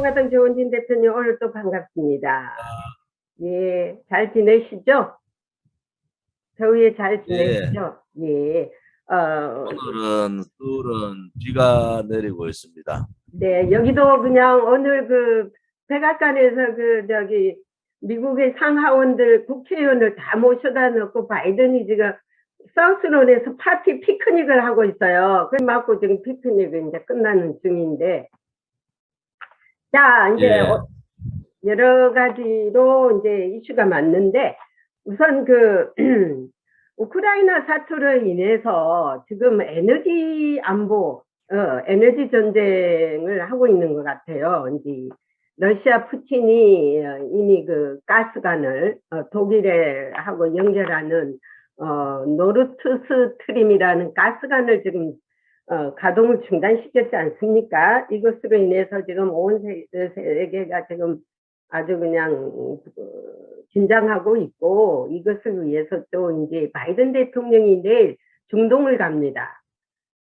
공화당 조원진 대표님 오늘 또 반갑습니다. 예, 잘 지내시죠? 더위에 잘 예, 지내시죠? 예, 오늘은 서울은 비가 내리고 있습니다. 네, 여기도 그냥 오늘 그 백악관에서 그 저기 미국의 상하원들 국회의원을 다 모셔다 놓고 바이든이 지금 사우스론에서 파티 피크닉을 하고 있어요. 그래 맞고 지금 피크닉은 이제 끝나는 중인데, 자, 이제 예, 여러 가지로 이제 이슈가 많는데 우선 그 우크라이나 사투로 인해서 지금 에너지 안보, 에너지 전쟁을 하고 있는 것 같아요. 이제 러시아 푸틴이 이미 그 가스관을 독일에 하고 연결하는 노르트 스트림이라는 가스관을 지금 가동을 중단시켰지 않습니까? 이것으로 인해서 지금 온 세계가 지금 아주 그냥 긴장하고 있고, 이것을 위해서 또 이제 바이든 대통령이 내일 중동을 갑니다.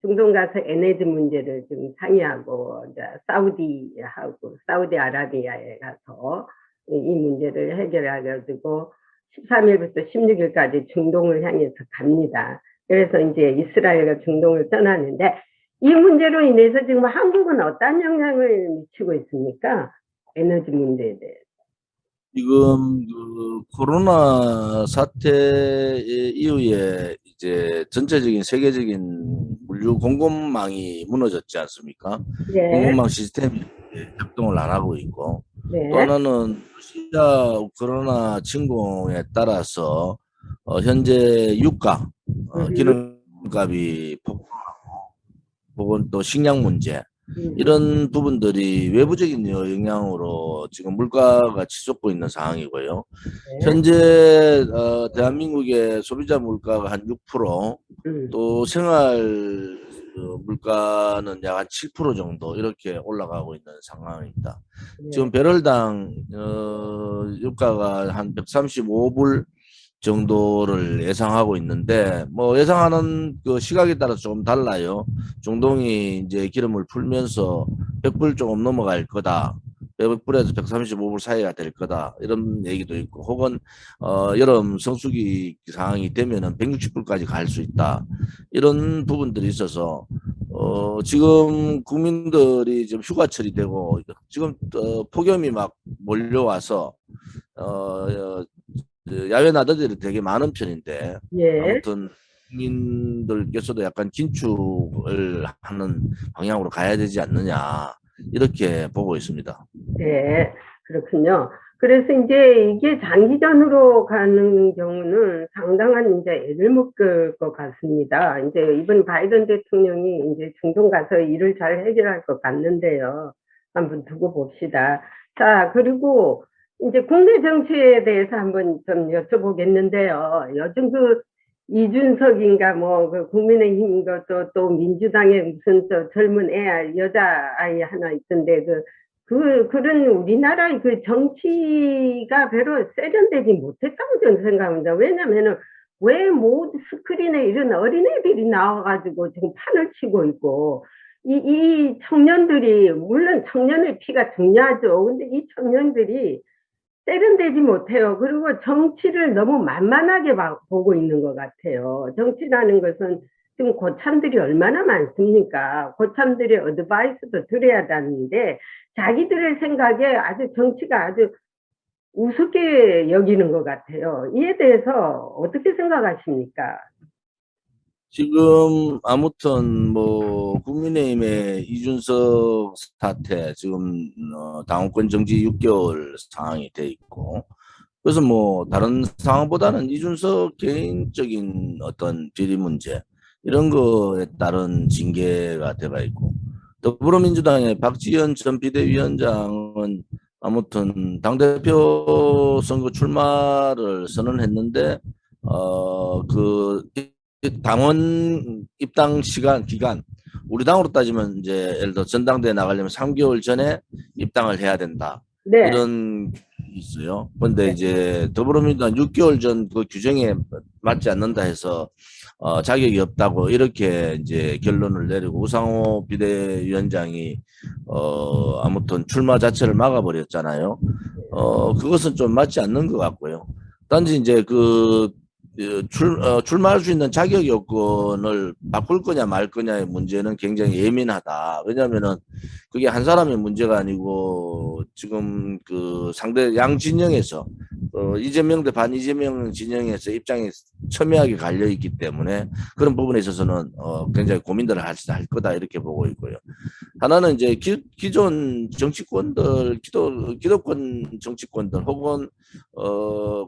중동 가서 에너지 문제를 좀 상의하고 이제 사우디아라비아에 가서 이 문제를 해결해가지고 13일부터 16일까지 중동을 향해서 갑니다. 그래서 이제 이스라엘과 중동을 떠나는데, 이 문제로 인해서 지금 한국은 어떤 영향을 미치고 있습니까? 에너지 문제에 대해. 지금 그 코로나 사태 이후에 이제 전체적인 세계적인 물류 공급망이 무너졌지 않습니까? 네, 공급망 시스템이 이제 작동을 안 하고 있고, 또 네, 하나는 러시아 코로나 침공에 따라서 현재 유가, 음, 기름값이 혹은 또 식량 문제 음, 이런 부분들이 외부적인 영향으로 지금 물가가 치솟고 있는 상황이고요. 네, 현재 대한민국의 소비자 물가가 한 6%, 음, 또 생활 물가는 약 한 7% 정도 이렇게 올라가고 있는 상황입니다. 지금 네, 배럴당 유가가 한 135불 정도를 예상하고 있는데, 뭐 예상하는 그 시각에 따라 조금 달라요. 중동이 이제 기름을 풀면서 100불 조금 넘어갈 거다. 100불에서 135불 사이가 될 거다. 이런 얘기도 있고, 혹은 여름 성수기 상황이 되면은 160불까지 갈 수 있다. 이런 부분들이 있어서 지금 국민들이 지금 휴가철이 되고 지금 폭염이 막 몰려와서 야외 나들이들이 되게 많은 편인데, 예, 아무튼 국민들께서도 약간 긴축을 하는 방향으로 가야 되지 않느냐 이렇게 보고 있습니다. 네, 그렇군요. 그래서 이제 이게 장기전으로 가는 경우는 상당한 이제 애를 묶을 것 같습니다. 이제 이번 바이든 대통령이 이제 중동 가서 일을 잘 해결할 것 같는데요. 한번 두고 봅시다. 자, 그리고 이제 국내 정치에 대해서 한번 좀 여쭤보겠는데요. 요즘 그 이준석인가 뭐 그 국민의힘 것도 또 민주당의 무슨 또 젊은 여자아이 하나 있던데 그런 우리나라의 그 정치가 별로 세련되지 못했다고 저는 생각합니다. 왜냐면은 왜 모두 스크린에 이런 어린애들이 나와가지고 지금 판을 치고 있고, 이 청년들이, 물론 청년의 피가 중요하죠. 근데 이 청년들이 세련되지 못해요. 그리고 정치를 너무 만만하게 보고 있는 것 같아요. 정치라는 것은 지금 고참들이 얼마나 많습니까? 고참들의 어드바이스도 드려야 하는데 자기들의 생각에 아주 정치가 아주 우습게 여기는 것 같아요. 이에 대해서 어떻게 생각하십니까? 지금 아무튼 뭐 국민의힘의 이준석 사태 지금 당원권 정지 6개월 상황이 돼 있고, 그래서 뭐 다른 상황보다는 이준석 개인적인 어떤 비리 문제 이런 거에 따른 징계가 돼가 있고, 더불어민주당의 박지원 전 비대위원장은 아무튼 당대표 선거 출마를 선언했는데 그 당원 입당 기간, 우리 당으로 따지면 이제 예를 들어 전당대회 나가려면 3개월 전에 입당을 해야 된다. 네, 이런 게 있어요. 그런데 네, 이제 더불어민주당 6개월 전 그 규정에 맞지 않는다 해서 자격이 없다고 이렇게 이제 결론을 내리고 우상호 비대위원장이 아무튼 출마 자체를 막아버렸잖아요. 그것은 좀 맞지 않는 것 같고요. 단지 이제 출마할 수 있는 자격 요건을 바꿀 거냐 말 거냐의 문제는 굉장히 예민하다. 왜냐하면은 그게 한 사람의 문제가 아니고 지금 그 상대 양 진영에서 이재명 대 반이재명 진영에서 입장이 첨예하게 갈려 있기 때문에 그런 부분에 있어서는 굉장히 고민들을 할 거다 이렇게 보고 있고요. 하나는 이제 기존 정치권들, 기득권 정치권들 혹은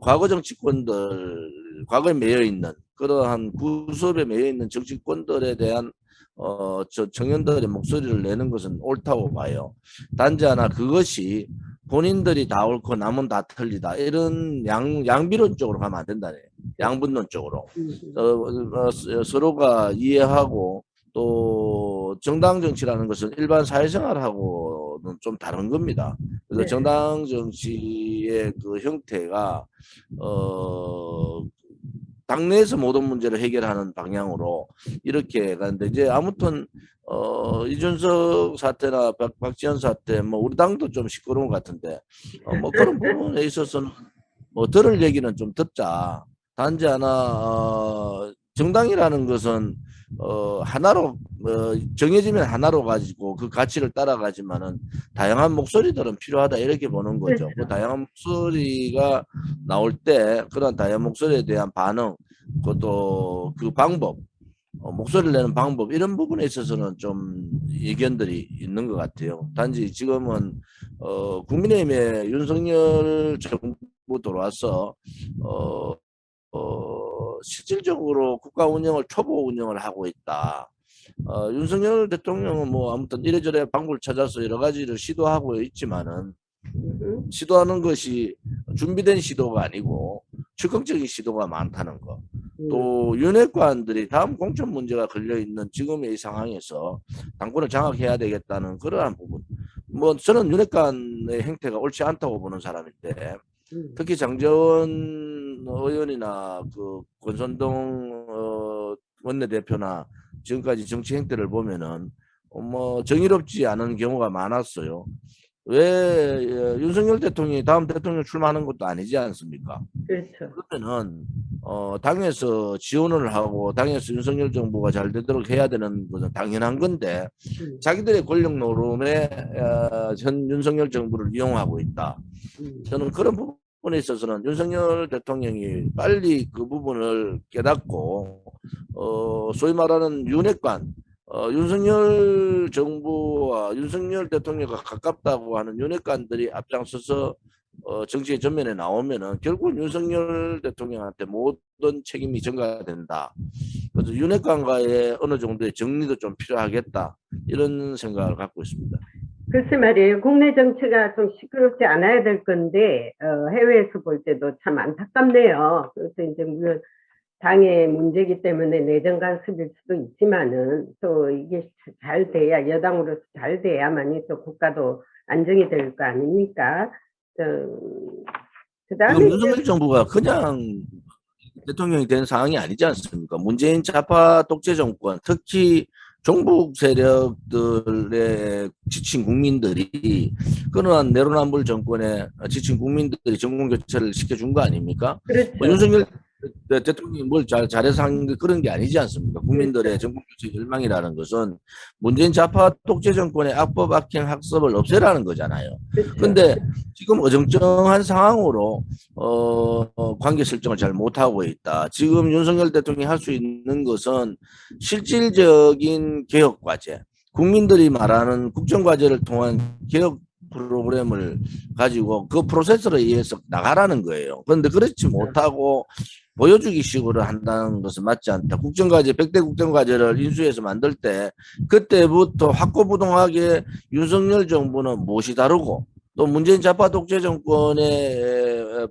과거 정치권들, 과거에 매여 있는 그러한 구섭에 매여 있는 정치권들에 대한 청년들의 목소리를 내는 것은 옳다고 봐요. 단지 하나 그것이 본인들이 다 옳고 남은 다 틀리다 이런 양비론 쪽으로 가면 안 된다네. 양분론 쪽으로 서로가 이해하고 또 정당 정치라는 것은 일반 사회생활하고는 좀 다른 겁니다. 그래서 네. 정당 정치의 그 형태가 당내에서 모든 문제를 해결하는 방향으로 이렇게 가는데 이제 아무튼 이준석 사태나 박지원 사태 뭐 우리 당도 좀 시끄러운 것 같은데 뭐 그런 부분에 있어서는 뭐 들을 얘기는 좀 듣자. 단지 하나 정당이라는 것은 하나로 정해지면 하나로 가지고 그 가치를 따라가지만은 다양한 목소리들은 필요하다 이렇게 보는 거죠. 그 다양한 목소리가 나올 때 그런 다양한 목소리에 대한 반응, 그것도 그 방법, 목소리를 내는 방법 이런 부분에 있어서는 좀 의견들이 있는 것 같아요. 단지 지금은 국민의힘의 윤석열 정부 들어와서 실질적으로 국가 운영을 초보 운영을 하고 있다. 윤석열 대통령은 뭐 아무튼 이래저래 방법을 찾아서 여러 가지를 시도하고 있지만은 시도하는 것이 준비된 시도가 아니고 즉흥적인 시도가 많다는 거. 또 윤핵관들이 다음 공천 문제가 걸려 있는 지금의 이 상황에서 당권을 장악해야 되겠다는 그러한 부분. 뭐 저는 윤핵관의 행태가 옳지 않다고 보는 사람인데 특히 장제원 의원이나 그 권선동 원내대표나 지금까지 정치 행태를 보면은 뭐 정의롭지 않은 경우가 많았어요. 왜 윤석열 대통령이 다음 대통령 출마하는 것도 아니지 않습니까? 그렇죠. 그러면은 당에서 지원을 하고 당에서 윤석열 정부가 잘 되도록 해야 되는 것은 당연한 건데 자기들의 권력 노름에 현 윤석열 정부를 이용하고 있다. 저는 그런 부분에 있어서는 윤석열 대통령이 빨리 그 부분을 깨닫고 소위 말하는 윤핵관 윤석열 정부와 윤석열 대통령과 가깝다고 하는 윤핵관들이 앞장서서 정치의 전면에 나오면은 결국 윤석열 대통령한테 모든 책임이 전가된다. 그래서 윤핵관과의 어느 정도의 정리도 좀 필요하겠다. 이런 생각을 갖고 있습니다. 글쎄 말이에요. 국내 정치가 좀 시끄럽지 않아야 될 건데 해외에서 볼 때도 참 안타깝네요. 그래서 이제 물론 당의 문제이기 때문에 내정 간섭일 수도 있지만은 또 이게 잘 돼야 여당으로서 잘 돼야만이 또 국가도 안정이 될 거 아닙니까? 그다음에 지금 윤석열 정부가 그냥 대통령이 된 상황이 아니지 않습니까? 문재인 좌파 독재 정권, 특히 종북 세력들의 지친 국민들이 그러한 내로남불 정권에 지친 국민들이 정권 교체를 시켜준 거 아닙니까? 그렇죠. 뭐 윤석열 대통령이 뭘 잘해서 한 그런 게 아니지 않습니까? 국민들의 정권 교체 열망이라는 것은 문재인 좌파 독재 정권의 악법 악행 학습을 없애라는 거잖아요. 그런데 지금 어정쩡한 상황으로 관계 설정을 잘 못하고 있다. 지금 윤석열 대통령이 할 수 있는 것은 실질적인 개혁 과제, 국민들이 말하는 국정과제를 통한 개혁 프로그램을 가지고 그 프로세스를 의해서 나가라는 거예요. 그런데 그렇지 못하고 보여주기 식으로 한다는 것은 맞지 않다. 국정과제, 100대 국정과제를 인수해서 만들 때 그때부터 확고부동하게 윤석열 정부는 무엇이 다르고 또 문재인 좌파 독재 정권의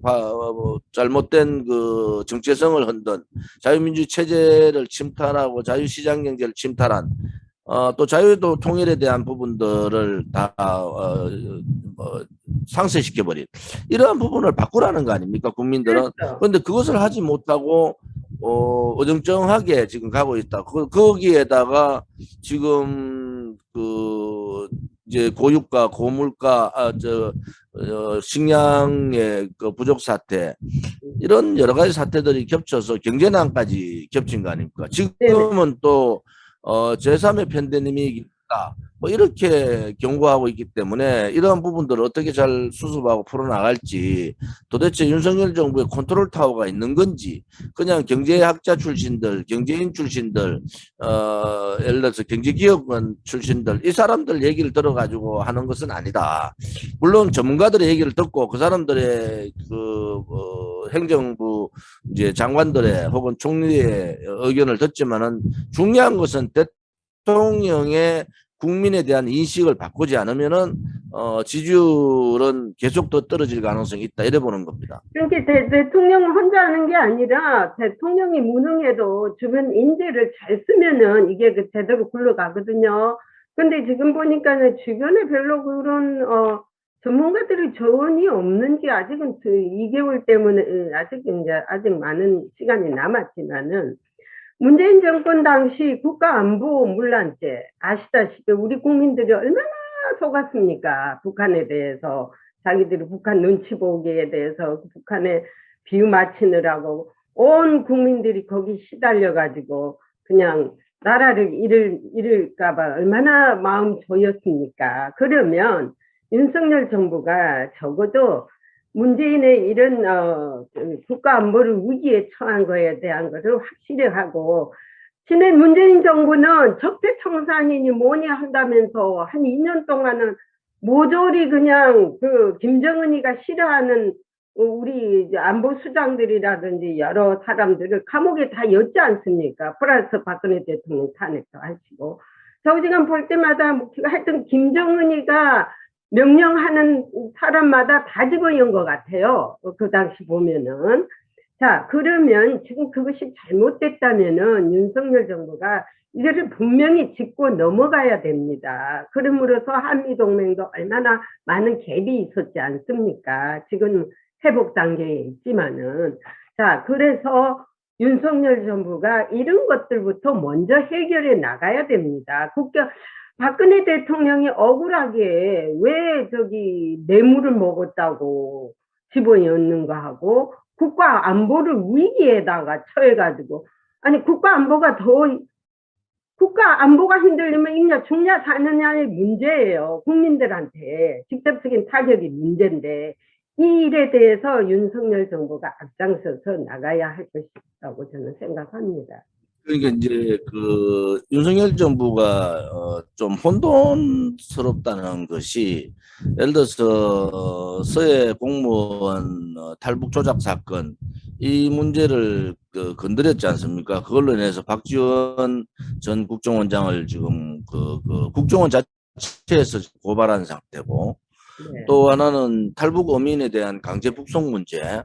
잘못된 그 정체성을 흔든 자유민주 체제를 침탈하고 자유시장 경제를 침탈한 또 자유도 통일에 대한 부분들을 다 상쇄시켜버린 이러한 부분을 바꾸라는 거 아닙니까 국민들은. 그런데 그것을 하지 못하고 어정쩡하게 지금 가고 있다. 거기에다가 지금 이제 고유가, 고물가, 식량의 그 부족 사태, 이런 여러 가지 사태들이 겹쳐서 경제난까지 겹친 거 아닙니까? 네네. 지금은 또 제3의 팬데믹이 있다. 뭐 이렇게 경고하고 있기 때문에 이러한 부분들을 어떻게 잘 수습하고 풀어나갈지, 도대체 윤석열 정부의 컨트롤 타워가 있는 건지, 그냥 경제학자 출신들, 경제인 출신들, 예를 들어서 경제기업원 출신들, 이 사람들 얘기를 들어가지고 하는 것은 아니다. 물론 전문가들의 얘기를 듣고 그 사람들의 행정부 이제 장관들의 혹은 총리의 의견을 듣지만은, 중요한 것은 대통령의 국민에 대한 인식을 바꾸지 않으면은 지지율은 계속 더 떨어질 가능성이 있다, 이래 보는 겁니다. 그러니까 대통령 혼자 하는 게 아니라 대통령이 무능해도 주변 인재를 잘 쓰면은 이게 제대로 굴러가거든요. 근데 지금 보니까는 주변에 별로 그런 전문가들의 조언이 없는지, 아직은 2개월 때문에 아직 많은 시간이 남았지만은, 문재인 정권 당시 국가안보 문란죄 아시다시피 우리 국민들이 얼마나 속았습니까? 북한에 대해서, 자기들이 북한 눈치 보기에 대해서 북한에 비유 맞추느라고 온 국민들이 거기 시달려 가지고 그냥 나라를 잃을까봐 얼마나 마음 조였습니까? 그러면 윤석열 정부가 적어도 문재인의 이런 국가 안보를 위기에 처한 거에 대한 것을 확실히 하고, 지난 문재인 정부는 적폐청산이니 뭐니 한다면서 한 2년 동안은 모조리 그냥 김정은이가 싫어하는 우리 안보 수장들이라든지 여러 사람들을 감옥에 다 였지 않습니까? 플러스 박근혜 대통령 탄핵도 하시고. 저지간 볼 때마다 하여튼 김정은이가 명령하는 사람마다 다 집어연 것 같아요. 그 당시 보면은. 자, 그러면 지금 그것이 잘못됐다면은 윤석열 정부가 이거를 분명히 짚고 넘어가야 됩니다. 그러므로서 한미동맹도 얼마나 많은 갭이 있었지 않습니까? 지금 회복 단계에 있지만은. 자, 그래서 윤석열 정부가 이런 것들부터 먼저 해결해 나가야 됩니다. 박근혜 대통령이 억울하게 왜 뇌물을 먹었다고 집어넣는가 하고, 국가 안보를 위기에다가 처해가지고, 아니 국가 안보가 흔들리면 있냐 죽냐 사느냐의 문제예요. 국민들한테 직접적인 타격이 문제인데, 이 일에 대해서 윤석열 정부가 앞장서서 나가야 할 것이라고 저는 생각합니다. 그러니까 이제 윤석열 정부가 좀 혼돈스럽다는 것이, 예를 들어서 서해 공무원 탈북 조작 사건, 이 문제를 건드렸지 않습니까? 그걸로 인해서 박지원 전 국정원장을 지금 국정원 자체에서 고발한 상태고, 네. 또 하나는 탈북 어민에 대한 강제 북송 문제,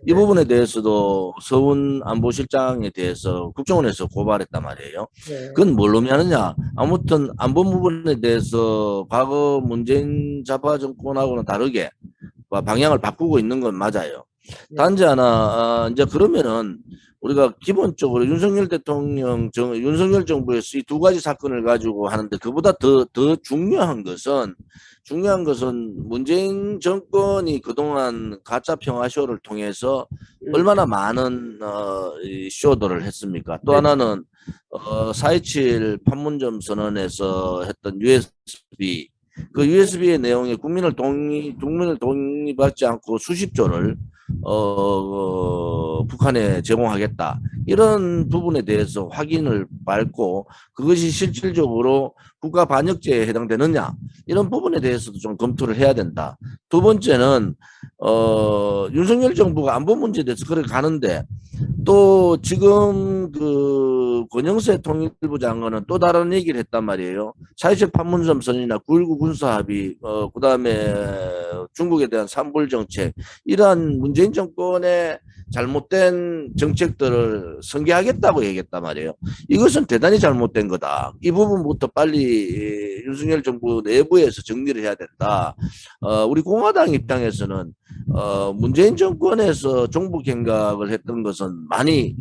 이 부분에 대해서도 서훈 안보실장에 대해서 국정원에서 고발했단 말이에요. 네. 그건 뭘 의미하느냐? 아무튼 안보 부분에 대해서 과거 문재인 좌파 정권하고는 다르게 방향을 바꾸고 있는 건 맞아요. 단지 하나, 이제 그러면은 우리가 기본적으로 윤석열 대통령, 윤석열 정부에서 이 두 가지 사건을 가지고 하는데, 그보다 더 중요한 것은 문재인 정권이 그동안 가짜 평화쇼를 통해서 얼마나 많은 이 쇼들을 했습니까? 또 하나는 4.27 판문점 선언에서 했던 USB, 그 USB의 내용에 국민을 동의받지 않고 수십조를 북한에 제공하겠다, 이런 부분에 대해서 확인을 밟고 그것이 실질적으로 국가 반역죄에 해당되느냐, 이런 부분에 대해서도 좀 검토를 해야 된다. 두 번째는 윤석열 정부가 안보 문제에 대해서 그래 가는데, 또 지금 권영세 통일부 장관은 또 다른 얘기를 했단 말이에요. 4.27 판문점 선언이나 9.19 군사합의, 그다음에 중국에 대한 산불 정책, 이러한 문재인 정권의 잘못된 정책들을 성계하겠다고 얘기했단 말이에요. 이것은 대단히 잘못된 거다. 이 부분부터 빨리 윤석열 정부 내부에서 정리를 해야 된다. 우리 공화당 입장에서는 문재인 정권에서 종북 행각을 했던 것은 많이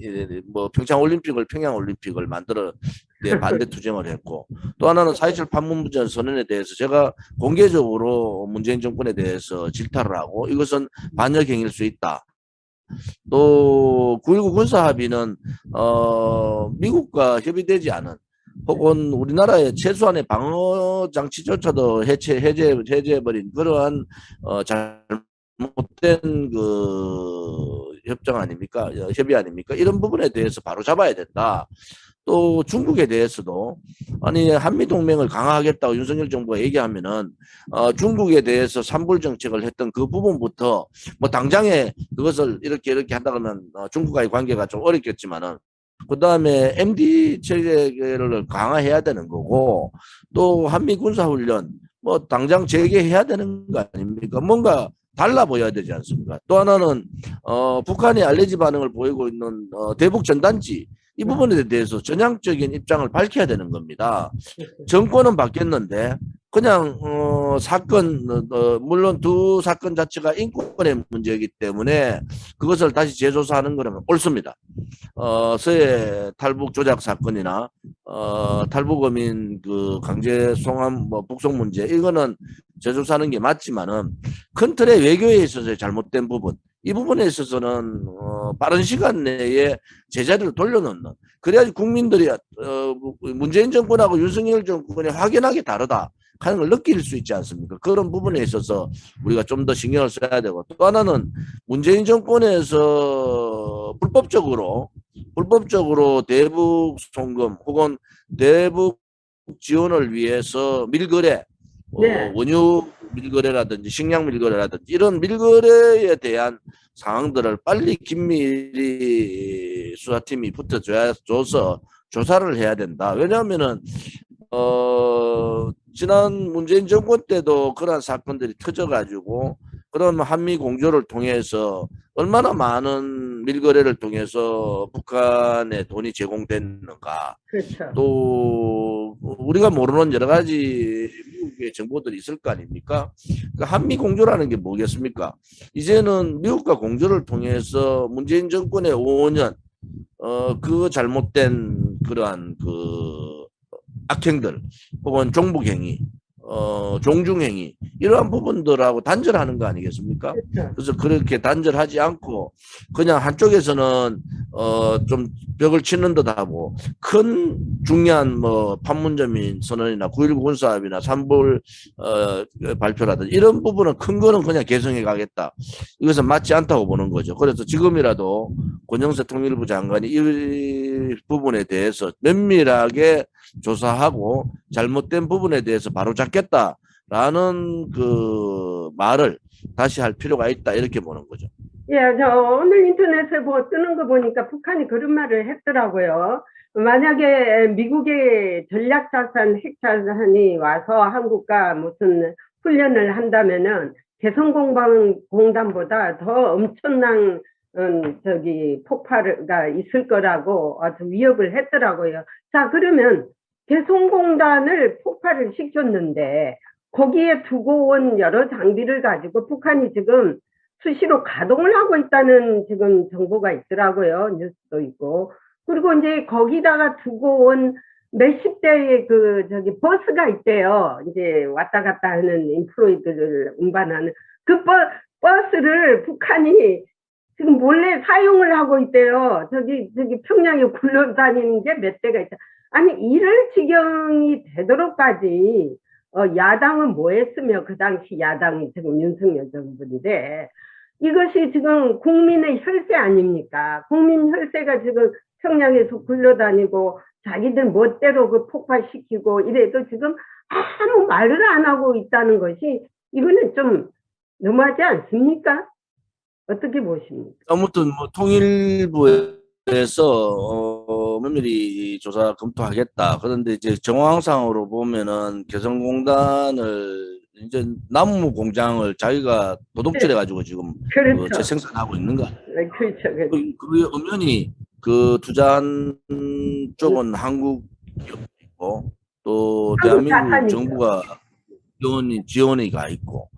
뭐 평양 올림픽을 만들어 반대 투쟁을 했고, 또 하나는 4.27 판문점 선언에 대해서 제가 공개적으로 문재인 정권에 대해서 질타를 하고 이것은 반역 행위일 수 있다. 또 9.19 군사합의는 미국과 협의되지 않은, 혹은 우리나라의 최소한의 방어 장치조차도 해제해버린 그러한 잘못된 그 협정 아닙니까? 협의 아닙니까? 이런 부분에 대해서 바로 잡아야 된다. 또 중국에 대해서도 아니 한미동맹을 강화하겠다고 윤석열 정부가 얘기하면은 중국에 대해서 삼불 정책을 했던 그 부분부터 뭐 당장에 그것을 이렇게 한다면 중국과의 관계가 좀 어렵겠지만은 그 다음에 MD 체계를 강화해야 되는 거고, 또 한미 군사훈련 뭐 당장 재개해야 되는 거 아닙니까? 뭔가 달라 보여야 되지 않습니까? 또 하나는 북한이 알레르기 반응을 보이고 있는 대북 전단지, 이 부분에 대해서 전향적인 입장을 밝혀야 되는 겁니다. 정권은 바뀌었는데 그냥 사건 물론 두 사건 자체가 인권의 문제이기 때문에 그것을 다시 재조사하는 거는 옳습니다. 서해 탈북 조작 사건이나 탈북 어민 그 강제 송환 뭐 북송 문제, 이거는 재조사하는 게 맞지만은 큰 틀의 외교에 있어서의 잘못된 부분, 이 부분에 있어서는 빠른 시간 내에 제자리를 돌려놓는, 그래야지 국민들이 문재인 정권하고 윤석열 정권이 확연하게 다르다 하는 걸 느낄 수 있지 않습니까? 그런 부분에 있어서 우리가 좀 더 신경을 써야 되고, 또 하나는 문재인 정권에서 불법적으로 대북 송금 혹은 대북 지원을 위해서 밀거래, 네. 원유 밀거래라든지 식량 밀거래라든지 이런 밀거래에 대한 상황들을 빨리 긴밀히 수사팀이 붙어줘서 조사를 해야 된다. 왜냐하면은 지난 문재인 정권 때도 그러한 사건들이 터져가지고, 그런 한미 공조를 통해서 얼마나 많은 밀거래를 통해서 북한에 돈이 제공됐는가, 그렇죠. 또 우리가 모르는 여러 가지 미국의 정보들이 있을 거 아닙니까? 그 한미 공조라는 게 뭐겠습니까? 이제는 미국과 공조를 통해서 문재인 정권의 5년 그 잘못된 그러한 그 악행들 혹은 종북행위, 종중행위, 이러한 부분들하고 단절하는 거 아니겠습니까? 그렇죠. 그래서 그렇게 단절하지 않고 그냥 한쪽에서는 좀 벽을 치는 듯하고 큰 중요한 뭐 판문점인 선언이나 9.19 군사합의나 삼불 발표라든지 이런 부분은 큰 거는 그냥 개성해 가겠다, 이것은 맞지 않다고 보는 거죠. 그래서 지금이라도 권영세 통일부 장관이 이 부분에 대해서 면밀하게 조사하고 잘못된 부분에 대해서 바로 잡겠다라는 그 말을 다시 할 필요가 있다, 이렇게 보는 거죠. 예, 저 오늘 인터넷에 뭐 뜨는 거 보니까 북한이 그런 말을 했더라고요. 만약에 미국의 전략자산, 핵자산이 와서 한국과 무슨 훈련을 한다면은 개성공단보다 더 엄청난 폭발가 있을 거라고 아주 위협을 했더라고요. 자, 그러면 개성공단을 폭발을 시켰는데 거기에 두고 온 여러 장비를 가지고 북한이 지금 수시로 가동을 하고 있다는 지금 정보가 있더라고요. 뉴스도 있고. 그리고 이제 거기다가 두고 온 몇십 대의 버스가 있대요. 이제 왔다 갔다 하는 인플로이드를 운반하는 그 버스를 북한이 지금 몰래 사용을 하고 있대요. 저기 평양에 굴러다니는 게 몇 대가 있다. 아니, 이럴 지경이 되도록까지 야당은 뭐 했으며, 그 당시 야당이 지금 윤석열 정부인데, 이것이 지금 국민의 혈세 아닙니까? 국민 혈세가 지금 평양에서 굴러다니고 자기들 멋대로 그 폭발시키고 이래도 지금 아무 말을 안 하고 있다는 것이, 이거는 좀 너무하지 않습니까? 어떻게 보십니까? 아무튼 뭐 통일부에서 면밀히 조사 검토하겠다. 그런데 이제 정황상으로 보면은 개성공단을 이제 나무 공장을 자기가 도둑질해 가지고 지금 그렇죠. 재생산하고 있는 거 아니에요. 네, 그렇죠. 그렇죠. 그 엄연히 그 투자한 쪽은 한국 기업이고 또 한국 대한민국 자산이죠. 정부가 지원이 가 있고,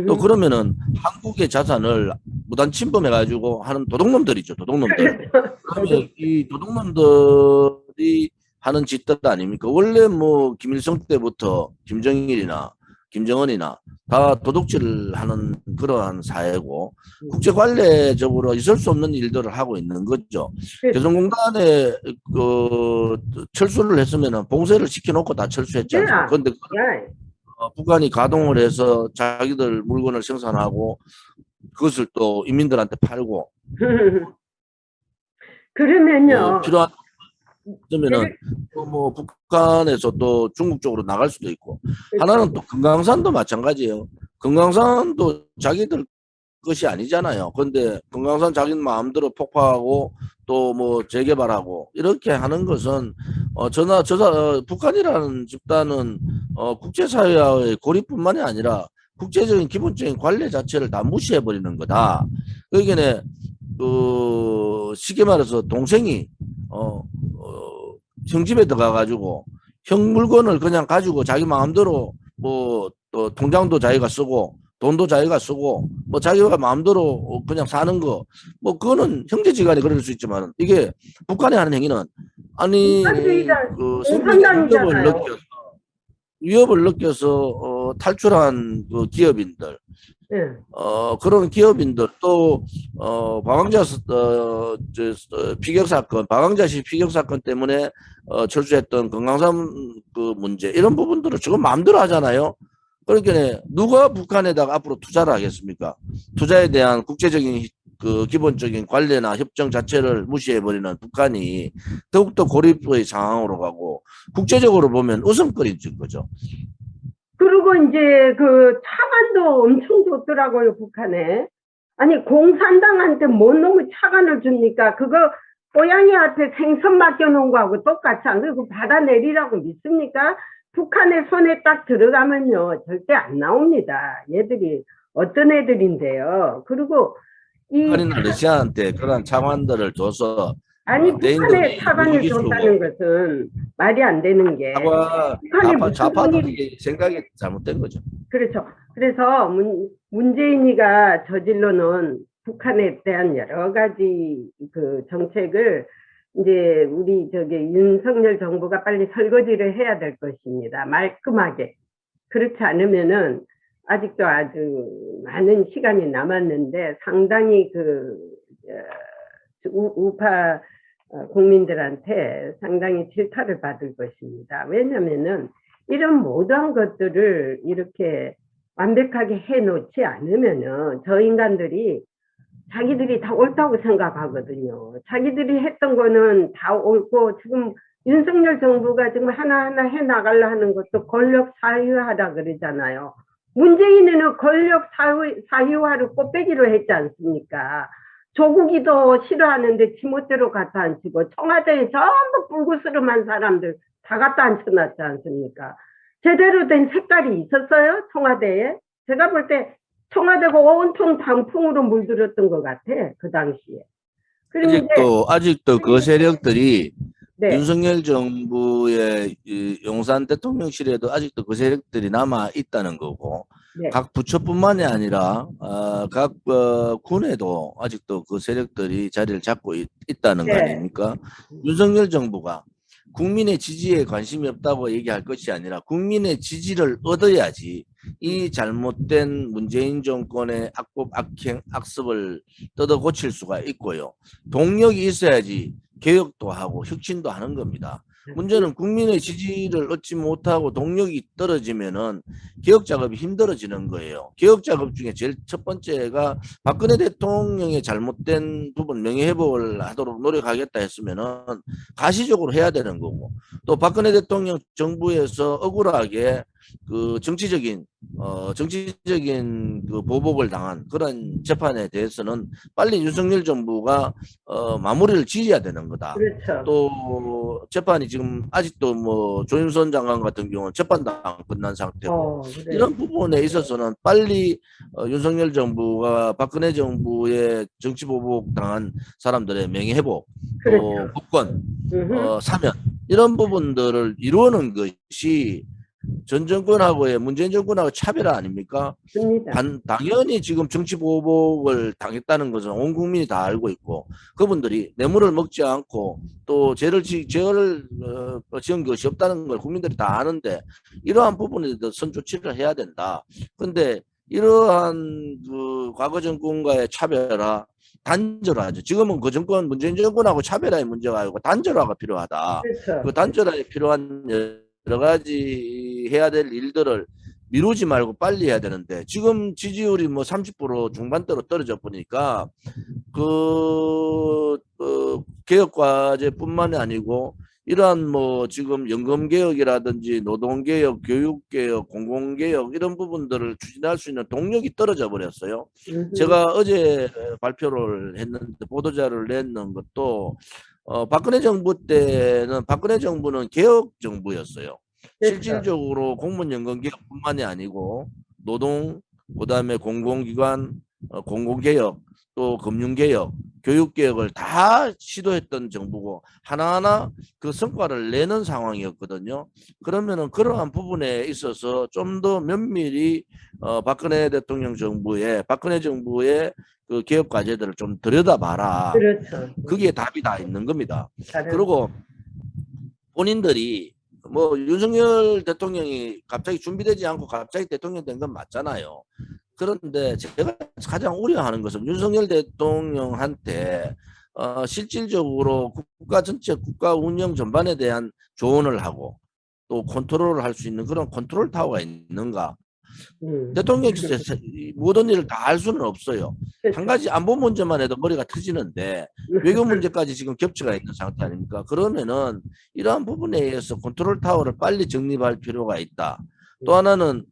또 그러면은 한국의 자산을 무단 침범해가지고 하는 도둑놈들이죠, 도둑놈들. 그러면 이 도둑놈들이 하는 짓들 아닙니까? 원래 뭐 김일성 때부터 김정일이나 김정은이나 다 도둑질을 하는 그러한 사회고 국제 관례적으로 있을 수 없는 일들을 하고 있는 거죠. 개성공단에 그 철수를 했으면은 봉쇄를 시켜놓고 다 철수했지 않습니까? 그런데 북한이 가동을 해서 자기들 물건을 생산하고 그것을 또 인민들한테 팔고 그러면요. 필요한 그러면은 뭐 북한에서 또 중국 쪽으로 나갈 수도 있고 하나는 또 금강산도 마찬가지예요. 금강산도 자기들 것이 아니잖아요. 그런데 금강산 자기 마음대로 폭파하고 또 뭐 재개발하고 이렇게 하는 것은 북한이라는 집단은 국제사회와의 고립뿐만이 아니라 국제적인 기본적인 관례 자체를 다 무시해 버리는 거다. 그러니까 쉽게 말해서 동생이 형 집에 들어가 가지고 형 물건을 그냥 가지고 자기 마음대로 뭐 또 통장도 자기가 쓰고 돈도 자기가 쓰고 뭐 자기가 마음대로 그냥 사는 거 뭐 그거는 형제지간에 그럴 수 있지만 이게 북한이 하는 행위는 아니 그 생명의 위협을 느껴서 탈출한 그 기업인들 그런 기업인들 또 박왕자 피격 사건 박왕자씨 피격 사건 때문에 철수했던 금강산 그 문제 이런 부분들을 지금 마음대로 하잖아요. 그러니까 누가 북한에다가 앞으로 투자를 하겠습니까? 투자에 대한 국제적인 그 기본적인 관례나 협정 자체를 무시해버리는 북한이 더욱더 고립의 상황으로 가고 국제적으로 보면 웃음거리인 거죠. 그리고 이제 그 차관도 엄청 좋더라고요, 북한에. 아니, 공산당한테 뭔 놈의 차관을 줍니까? 그거 고양이한테 생선 맡겨놓은 거하고 똑같이 안 그리고 받아내리라고 믿습니까? 북한의 손에 딱 들어가면요, 절대 안 나옵니다. 얘들이 어떤 애들인데요. 그리고 북한이나 러시아한테 그런 차관들을 줘서 아니 북한에 차관을 줬다는 것은 말이 안 되는 게 좌파들이 생각이 잘못된 거죠. 그렇죠. 그래서 문재인이가 저질러놓은 북한에 대한 여러 가지 그 정책을 이제 우리 윤석열 정부가 빨리 설거지를 해야 될 것입니다. 말끔하게. 그렇지 않으면은 아직도 아주 많은 시간이 남았는데 상당히 우파 국민들한테 상당히 질타를 받을 것입니다. 왜냐면은 이런 모든 것들을 이렇게 완벽하게 해놓지 않으면은 저 인간들이 자기들이 다 옳다고 생각하거든요. 자기들이 했던 거는 다 옳고 지금 윤석열 정부가 지금 하나하나 해나가려 하는 것도 권력 사유화라 그러잖아요. 문재인은 권력 사유화를 꽃배기로 했지 않습니까? 조국이도 싫어하는데 지멋대로 갖다 앉히고 청와대에 전부 뿔구스름한 사람들 다 갖다 앉혀놨지 않습니까? 제대로 된 색깔이 있었어요? 청와대에? 제가 볼 때 청와대가 온통 단풍으로 물들었던 것 같아, 그 당시에. 아직도 그 세력들이 윤석열 정부의 용산 대통령실에도 아직도 그 세력들이 남아 있다는 거고 각 부처뿐만이 아니라 각 군에도 아직도 그 세력들이 자리를 잡고 있다는 거 아닙니까? 윤석열 정부가 국민의 지지에 관심이 없다고 얘기할 것이 아니라 국민의 지지를 얻어야지 이 잘못된 문재인 정권의 악법, 악행, 악습을 뜯어 고칠 수가 있고요. 동력이 있어야지 개혁도 하고 혁신도 하는 겁니다. 문제는 국민의 지지를 얻지 못하고 동력이 떨어지면은 개혁 작업이 힘들어지는 거예요. 개혁 작업 중에 제일 첫 번째가 박근혜 대통령의 잘못된 부분 명예회복을 하도록 노력하겠다 했으면은 가시적으로 해야 되는 거고 또 박근혜 대통령 정부에서 억울하게 그 정치적인 그 보복을 당한 그런 재판에 대해서는 빨리 윤석열 정부가 마무리를 지어야 되는 거다. 그렇죠. 또 재판이 지금 아직도 뭐 조윤선 장관 같은 경우는 재판도 안 끝난 상태고 이런 부분에 있어서는 빨리 윤석열 정부가 박근혜 정부의 정치 보복 당한 사람들의 명예회복, 또 복권, 사면 이런 부분들을 이루는 것이 전 정권하고의 문재인 정권하고 차별화 아닙니까? 맞습니다. 당연히 지금 정치 보복을 당했다는 것은 온 국민이 다 알고 있고 그분들이 뇌물을 먹지 않고 또 죄를 지은 것이 없다는 걸 국민들이 다 아는데 이러한 부분에 대해서 선조치를 해야 된다. 근데 이러한 그 과거 정권과의 차별화 단절화죠. 지금은 그 정권 문재인 정권하고 차별화의 문제가 아니고 단절화가 필요하다. 그렇죠. 그 단절화에 필요한 여러 가지 해야 될 일들을 미루지 말고 빨리 해야 되는데 지금 지지율이 뭐 30% 중반대로 떨어져 보니까 개혁 과제뿐만이 아니고 이러한 뭐 지금 연금 개혁이라든지 노동 개혁, 교육 개혁, 공공 개혁 이런 부분들을 추진할 수 있는 동력이 떨어져 버렸어요. 음흠. 제가 어제 발표를 했는데 보도자를 냈는 것도 박근혜 정부 때는 박근혜 정부는 개혁 정부였어요. 그렇죠. 실질적으로 공무원연금 개혁뿐만이 아니고 노동, 그다음에 공공기관, 공공개혁, 또 금융개혁, 교육개혁을 다 시도했던 정부고 하나하나 그 성과를 내는 상황이었거든요. 그러면은 그러한 부분에 있어서 좀 더 면밀히 박근혜 대통령 정부의 박근혜 정부의 그 개혁 과제들을 좀 들여다봐라. 그렇죠. 그게 답이 다 있는 겁니다. 다른, 그리고 본인들이 뭐 윤석열 대통령이 갑자기 준비되지 않고 갑자기 대통령 된 건 맞잖아요. 그런데 제가 가장 우려하는 것은 윤석열 대통령한테 실질적으로 국가 전체 국가 운영 전반에 대한 조언을 하고 또 컨트롤을 할 수 있는 그런 컨트롤 타워가 있는가? 음. 대통령이 모든 일을 다 할 수는 없어요. 한 그렇죠. 가지 안보 문제만 해도 머리가 터지는데 외교 문제까지 지금 겹쳐가 있는 상태 아닙니까? 그러면은 이러한 부분에 의해서 컨트롤 타워를 빨리 정립할 필요가 있다. 또 하나는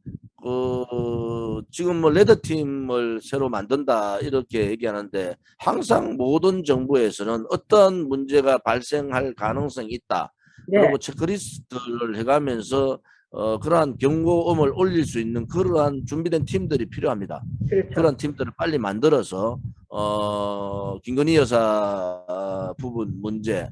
지금 뭐 레드팀을 새로 만든다 이렇게 얘기하는데 항상 모든 정부에서는 어떤 문제가 발생할 가능성이 있다. 네, 그리고 체크리스트를 해가면서 그러한 경고음을 올릴 수 있는 그러한 준비된 팀들이 필요합니다. 그렇죠. 그런 팀들을 빨리 만들어서 김건희 여사 부분 문제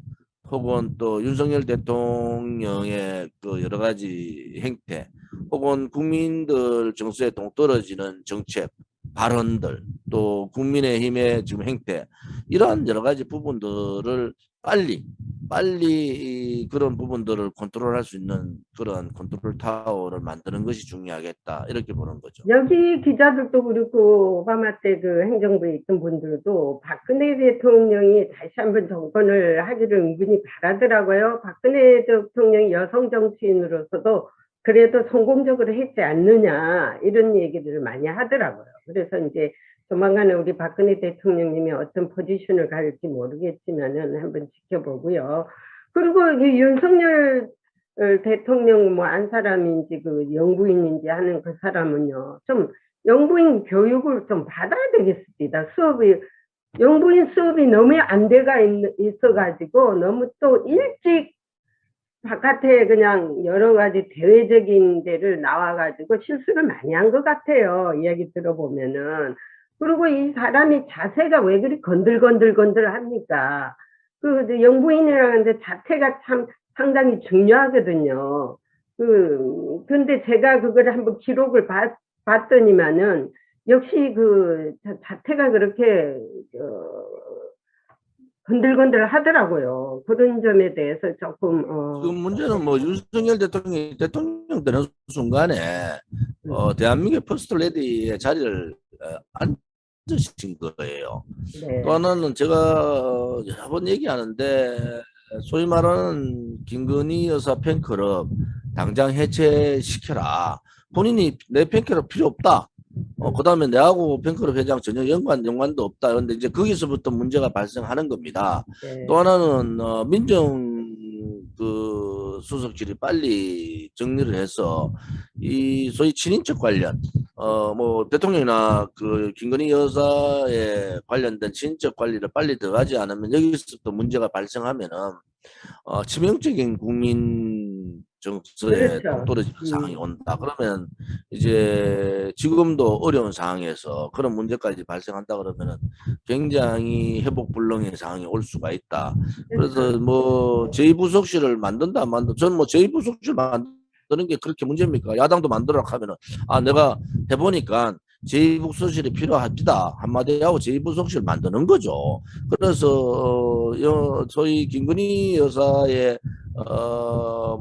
혹은 또 윤석열 대통령의 그 여러 가지 행태 혹은 국민들 정서에 동떨어지는 정책 발언들 또 국민의힘의 지금 행태 이러한 여러 가지 부분들을 빨리 그런 부분들을 컨트롤할 수 있는 그런 컨트롤 타워를 만드는 것이 중요하겠다 이렇게 보는 거죠. 여기 기자들도 그렇고 오바마 때 그 행정부에 있던 분들도 박근혜 대통령이 다시 한번 정권을 하기를 은근히 바라더라고요. 박근혜 대통령이 여성 정치인으로서도 그래도 성공적으로 했지 않느냐 이런 얘기들을 많이 하더라고요. 그래서 이제 조만간에 우리 박근혜 대통령님이 어떤 포지션을 가질지 모르겠지만은 한번 지켜보고요. 그리고 이 윤석열 대통령 뭐 안 사람인지 그 영부인인지 하는 그 사람은요 좀 영부인 교육을 좀 받아야 되겠습니다. 영부인 수업이 너무 안 돼가 있어가지고 너무 또 일찍 바깥에 그냥 여러 가지 대외적인 데를 나와가지고 실수를 많이 한 것 같아요. 이야기 들어보면은. 그리고 이 사람이 자세가 왜 그리 건들건들 합니까? 그 영부인이라는데 자태가 참 상당히 중요하거든요. 근데 제가 그걸 한번 기록을 봤더니만은 역시 그 자태가 그렇게 건들건들 하더라고요. 그런 점에 대해서 조금 지금 문제는 뭐 윤석열 대통령이 대통령 되는 순간에 대한민국의 퍼스트 레디의 자리를 앉으신 거예요. 네. 또 하나는 제가 여러 번 얘기하는데 소위 말하는 김건희 여사 팬클럽 당장 해체시켜라. 본인이 내 팬클럽 필요 없다. 그다음에 내하고 팬클럽 회장 전혀 연관도 없다. 그런데 이제 거기서부터 문제가 발생하는 겁니다. 네. 또 하나는 민정 그 수석실이 빨리 정리를 해서 이 소위 친인척 관련 뭐 대통령이나 그 김건희 여사에 관련된 친인척 관리를 빨리 들어가지 않으면 여기서부터 문제가 발생하면은 치명적인 국민 정서에 그렇죠. 동떨어지는 상황이 온다. 그러면 이제 지금도 어려운 상황에서 그런 문제까지 발생한다 그러면은 굉장히 회복 불능의 상황이 올 수가 있다. 그래서 뭐 제2부속실을 만든다 안 만든 저는 뭐 제2부속실 만든다 만드는 게 그렇게 문제입니까? 야당도 만들어라 하면은 내가 해보니까 제2부속실이 필요합니다. 한마디 하고 제2부속실 만드는 거죠. 그래서 저희 김건희 여사의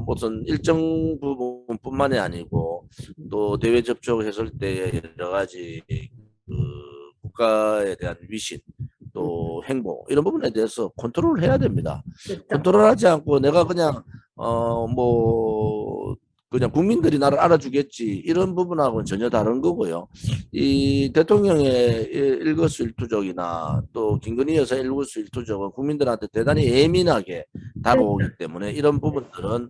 무슨 일정 부분뿐만이 아니고 또 대외 접촉했을 때 여러 가지 그 국가에 대한 위신 또 행보 이런 부분에 대해서 컨트롤을 해야 됩니다. 그렇죠. 컨트롤하지 않고 내가 그냥 뭐 그냥 국민들이 나를 알아주겠지 이런 부분하고는 전혀 다른 거고요. 이 대통령의 일거수일투족이나 또 김건희 여사 일거수일투족은 국민들한테 대단히 예민하게 다가오기 때문에 이런 부분들은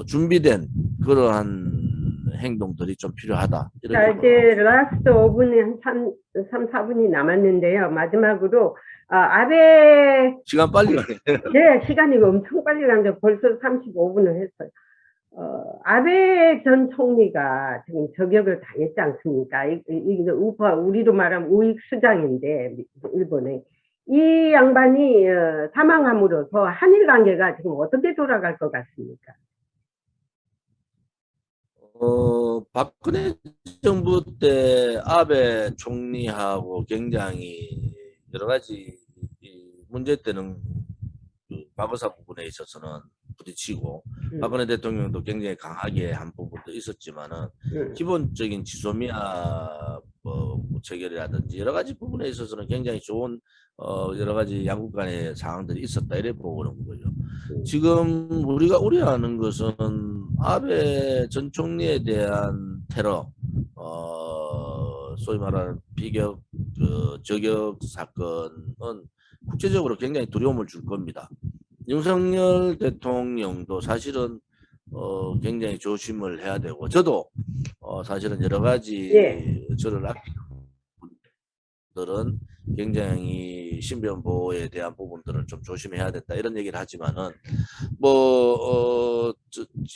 준비된 그러한 행동들이 좀 필요하다. 자, 이제 라스트 5분이 한 3, 4분이 남았는데요. 마지막으로 아베 시간 빨리 가네. 네, 시간이 엄청 빨리 가는데 벌써 35분을 했어요. 아베 전 총리가 지금 저격을 당했지 않습니까? 이게 우파, 우리로 말하면 우익 수장인데, 일본에. 이 양반이 사망함으로써 한일 관계가 지금 어떻게 돌아갈 것 같습니까? 박근혜 정부 때 아베 총리하고 굉장히 여러 가지 문제 때는 그 과거사 부분에 있어서는 부딪히고 박근혜 대통령도 굉장히 강하게 한 부분도 있었지만은 기본적인 지소미아 체결이라든지 여러 가지 부분에 있어서는 굉장히 좋은 여러 가지 양국 간의 상황들이 있었다 이래 보는 거죠. 지금 우리가 우려하는 것은 아베 전 총리에 대한 테러, 소위 말하는 비격 저격 사건은 국제적으로 굉장히 두려움을 줄 겁니다. 윤석열 대통령도 사실은 굉장히 조심을 해야 되고 저도 사실은 여러 가지 저를 아끼는 분들은 굉장히 신변 보호에 대한 부분들을 좀 조심해야 된다 이런 얘기를 하지만은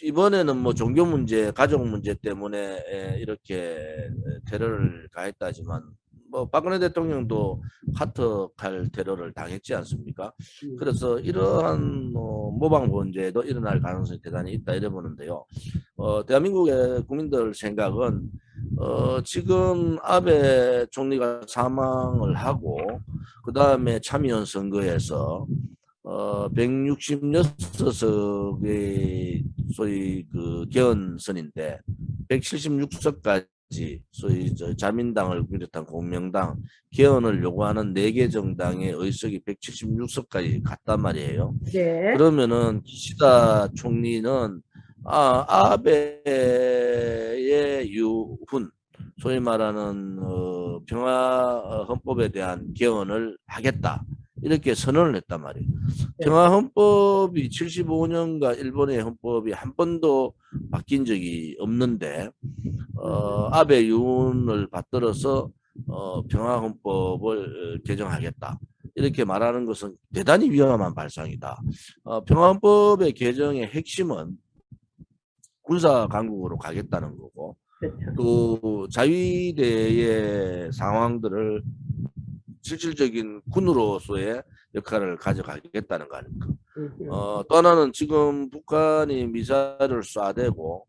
이번에는 뭐 종교 문제, 가족 문제 때문에 이렇게 테러를 가했다지만 뭐 박근혜 대통령도 카터칼 테러를 당했지 않습니까? 그래서 이러한 모방 범죄도 일어날 가능성이 대단히 있다 이래 보는데요. 대한민국의 국민들 생각은 지금 아베 총리가 사망을 하고 그 다음에 참의원 선거에서 166석의 소위 그 개헌선인데 176석까지 소위 자민당을 비롯한 공명당 개헌을 요구하는 4개 정당의 의석이 176석까지 갔단 말이에요. 네. 그러면은 기시다 총리는 아베의 유훈 소위 말하는 평화 헌법에 대한 개헌을 하겠다. 이렇게 선언을 했단 말이에요. 평화헌법이 75년과 일본의 헌법이 한 번도 바뀐 적이 없는데 아베 유운을 받들어서 평화헌법을 개정하겠다. 이렇게 말하는 것은 대단히 위험한 발상이다. 평화헌법의 개정의 핵심은 군사강국으로 가겠다는 거고 또 자위대의 상황들을 실질적인 군으로서의 역할을 가져가겠다는 거 아닙니까? 또 하나는 지금 북한이 미사일을 쏴대고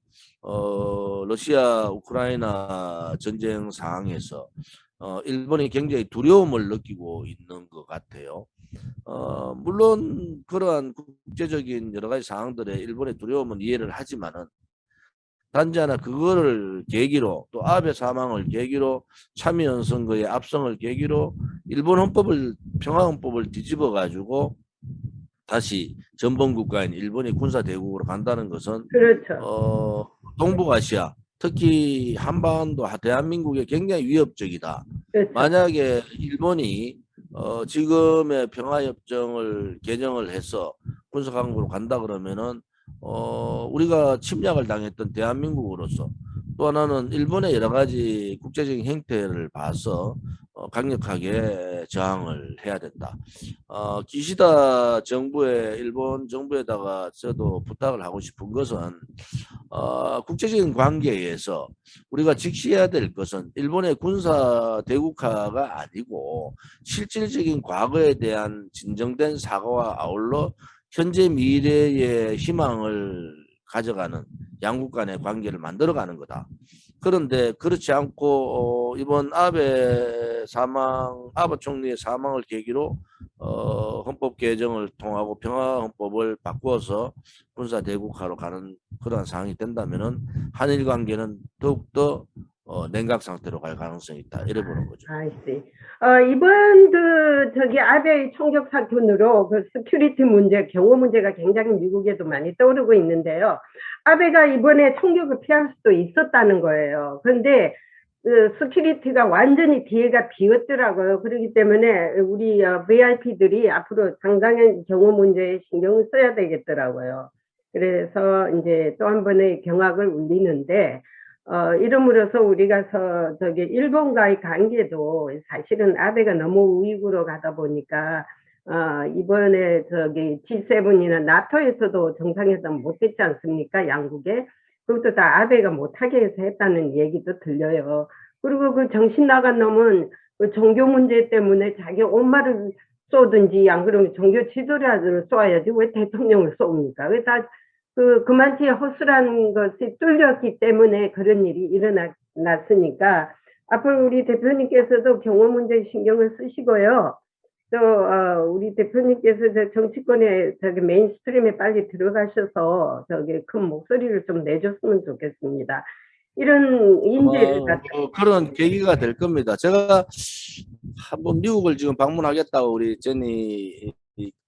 러시아 우크라이나 전쟁 상황에서 일본이 굉장히 두려움을 느끼고 있는 것 같아요. 물론 그러한 국제적인 여러 가지 상황들에 일본의 두려움은 이해를 하지만은 단지 하나 그거를 계기로 또 아베 사망을 계기로 참의원 선거의 압승을 계기로 일본 헌법을 평화헌법을 뒤집어 가지고 다시 전범 국가인 일본이 군사 대국으로 간다는 것은 동북아시아 특히 한반도 대한민국에 굉장히 위협적이다. 만약에 일본이 지금의 평화협정을 개정을 해서 군사강국으로 간다 그러면은 우리가 침략을 당했던 대한민국으로서 또 하나는 일본의 여러 가지 국제적인 행태를 봐서 강력하게 저항을 해야 된다. 기시다 정부의 일본 정부에다가 저도 부탁을 하고 싶은 것은 국제적인 관계에서 우리가 직시해야 될 것은 일본의 군사 대국화가 아니고 실질적인 과거에 대한 진정된 사과와 아울러 현재 미래의 희망을 가져가는 양국 간의 관계를 만들어가는 거다. 그런데 그렇지 않고 이번 아베 총리의 사망을 계기로 헌법 개정을 통하고 평화헌법을 바꾸어서 군사 대국화로 가는 그러한 상황이 된다면은 한일 관계는 더욱더 냉각 상태로 갈 가능성이 있다. 이래 보는 거죠. I see. 이번 아베의 총격 사건으로 그 스큐리티 문제, 경호 문제가 굉장히 미국에도 많이 떠오르고 있는데요. 아베가 이번에 총격을 피할 수도 있었다는 거예요. 그런데 그 스큐리티가 완전히 뒤에가 비었더라고요. 그렇기 때문에 우리 VIP들이 앞으로 상당한 경호 문제에 신경을 써야 되겠더라고요. 그래서 이제 또 한 번의 경악을 울리는데, 이름으로써 우리가 일본과의 관계도 사실은 아베가 너무 우익으로 가다 보니까, 이번에 G7이나 나토에서도 정상회담 못했지 않습니까? 양국에. 그것도 다 아베가 못하게 해서 했다는 얘기도 들려요. 그리고 그 정신 나간 놈은 그 종교 문제 때문에 자기 엄마를 쏘든지 안 그러면 종교 지도자들을 쏘아야지 왜 대통령을 쏘입니까? 왜 다 그만치 허술한 것이 뚫렸기 때문에 그런 일이 일어났으니까 앞으로 우리 대표님께서도 경호 문제에 신경을 쓰시고요. 또 우리 대표님께서 정치권에 메인스트림에 빨리 들어가셔서 큰 목소리를 좀 내줬으면 좋겠습니다. 이런 인재를 그런 계기가 될 겁니다. 제가 한번 미국을 지금 방문하겠다고 우리 제니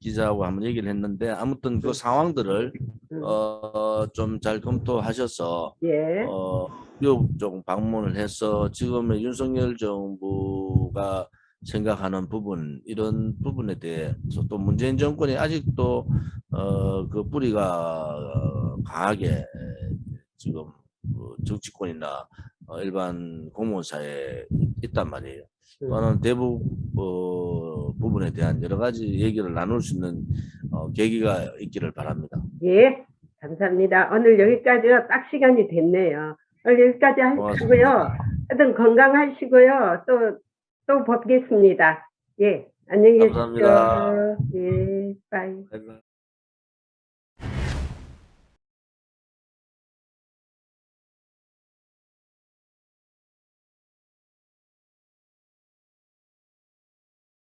기자하고 한번 얘기를 했는데 아무튼 그 상황들을 좀 잘 검토하셔서 예. 미국 쪽 방문을 해서 지금의 윤석열 정부가 생각하는 부분 이런 부분에 대해서 또 문재인 정권이 아직도 그 뿌리가 강하게 지금 정치권이나 일반 공무원사에 있단 말이에요. 또는 대북 부분에 대한 여러 가지 얘기를 나눌 수 있는 계기가 있기를 바랍니다. 예, 감사합니다. 오늘 여기까지요. 딱 시간이 됐네요. 오늘 여기까지 하시고요. 하여튼 건강하시고요. 또 뵙겠습니다. 예, 안녕히 계십시오. 감사합니다. 예, 바이.